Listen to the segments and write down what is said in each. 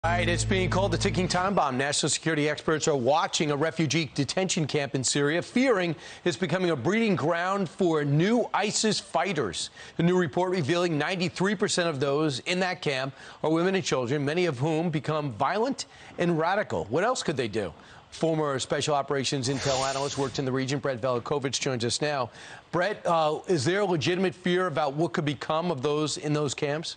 Right, it's being called the ticking time bomb. National security experts are watching a refugee detention camp in Syria, fearing it's becoming a breeding ground for new ISIS fighters. A new report revealing 93% of those in that camp are women and children, many of whom become violent and radical. What else could they do? Former Special Operations Intel analyst, worked in the region, Brett Velicovich, joins us now. Brett, is there a legitimate fear about what could become of those in those camps?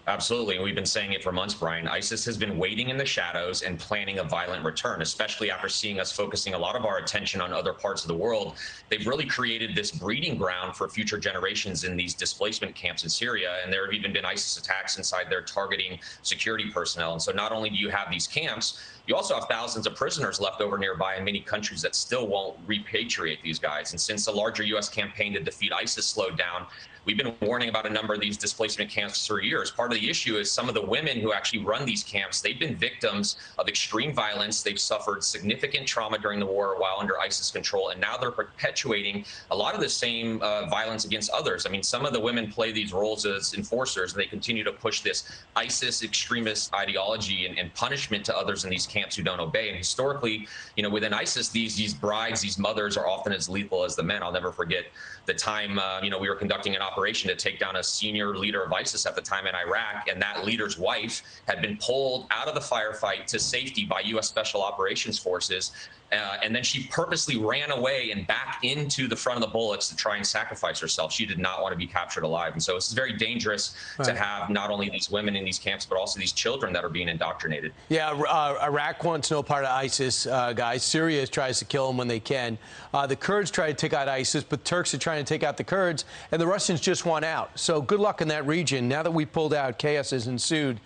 Absolutely. We've been saying it for months, Brian. ISIS has been waiting in the shadows and planning a violent return, especially after seeing us focusing a lot of our attention on other parts of the world. They've really created this breeding ground for future generations in these displacement camps in Syria. And there have even been ISIS attacks inside there targeting security personnel. And so not only do you have these camps, you also have thousands of prisoners left over nearby in many countries that still won't repatriate these guys. And since the larger U.S. campaign to defeat ISIS slowed down, we've been warning about a number of these displacement camps for years. Part of the issue is some of the women who actually run these camps, they've been victims of extreme violence. They've suffered significant trauma during the war while under ISIS control, and now they're perpetuating a lot of the same violence against others. I mean, some of the women play these roles as enforcers, and they continue to push this ISIS extremist ideology and punishment to others in these camps who don't obey. And historically, you know, within ISIS, these brides, these mothers are often as lethal as the men. I'll never forget the time, you know, we were conducting an operation to take down a senior leader of ISIS at the time in Iraq, and that leader's wife had been pulled out of the firefight to safety by U.S. Special Operations Forces. And then she purposely ran away and back into the front of the bullets to try and sacrifice herself. She did not want to be captured alive. And so this is very dangerous to have not only these women in these camps, but also these children that are being indoctrinated. Yeah, Iraq wants no part of ISIS, guys. Syria tries to kill them when they can. The Kurds try to take out ISIS, but Turks are trying to take out the Kurds, and the Russians just want out. So good luck in that region. Now that we pulled out, chaos has ensued.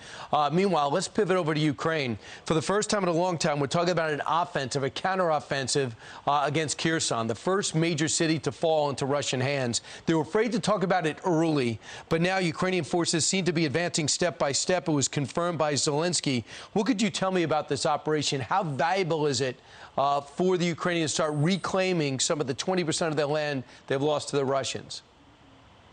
Meanwhile, let's pivot over to Ukraine. For the first time in a long time, we're talking about an offensive, a counteroffensive against Kherson, the first major city to fall into Russian hands. They were afraid to talk about it early, but now Ukrainian forces seem to be advancing step by step. It was confirmed by Zelensky. What could you tell me about this operation? How valuable is it for the Ukrainians to start reclaiming some of the 20% of their land they've lost to the Russians?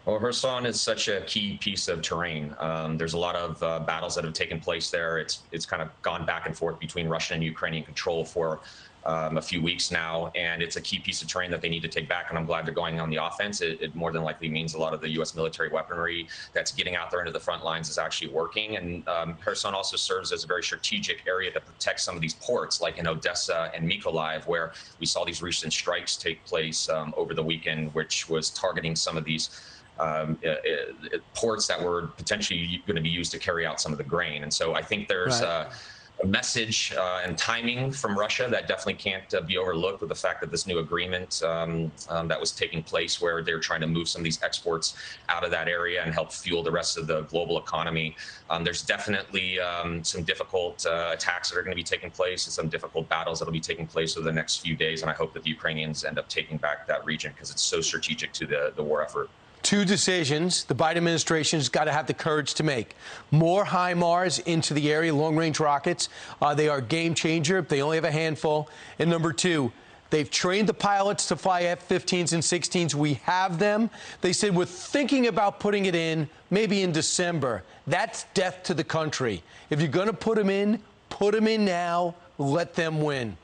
Well, Kherson is such a key piece of terrain. There's a lot of battles that have taken place there. It's kind of gone back and forth between Russian and Ukrainian control for a few weeks now, and it's a key piece of terrain that they need to take back, and I'm glad they're going on the offense. It more than likely means a lot of the U.S. military weaponry that's getting out there into the front lines is actually working, and Kherson also serves as a very strategic area to protect some of these ports, like in Odessa and Mykolaiv, where we saw these recent strikes take place over the weekend, which was targeting some of these ports that were potentially going to be used to carry out some of the grain. And so I think there's a message and timing from Russia that definitely can't be overlooked, with the fact that this new agreement that was taking place, where they're trying to move some of these exports out of that area and help fuel the rest of the global economy. There's definitely some difficult attacks that are going to be taking place, and some difficult battles that will be taking place over the next few days. And I hope that the Ukrainians end up taking back that region, because it's so strategic to the war effort. Two decisions the Biden administration's got to have the courage to make. More HIMARS into the area, long-range rockets. They are a game changer. They only have a handful. And number two, they've trained the pilots to fly F-15s and 16s. We have them. They said we're thinking about putting it in maybe in December. That's death to the country. If you're going to put them in now. Let them win.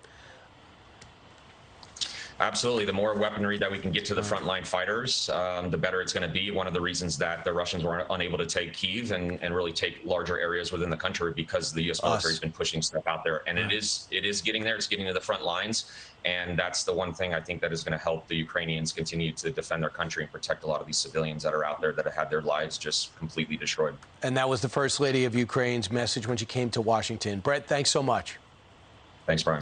Absolutely. The more weaponry that we can get to the frontline fighters, the better it's going to be. One of the reasons that the Russians were unable to take Kyiv and really take larger areas within the country, because the U.S. military has been pushing stuff out there, and it is getting there. It's getting to the front lines, and that's the one thing I think that is going to help the Ukrainians continue to defend their country and protect a lot of these civilians that are out there that have had their lives just completely destroyed. And that was the First Lady of Ukraine's message when she came to Washington. Brett, thanks so much. Thanks, Brian.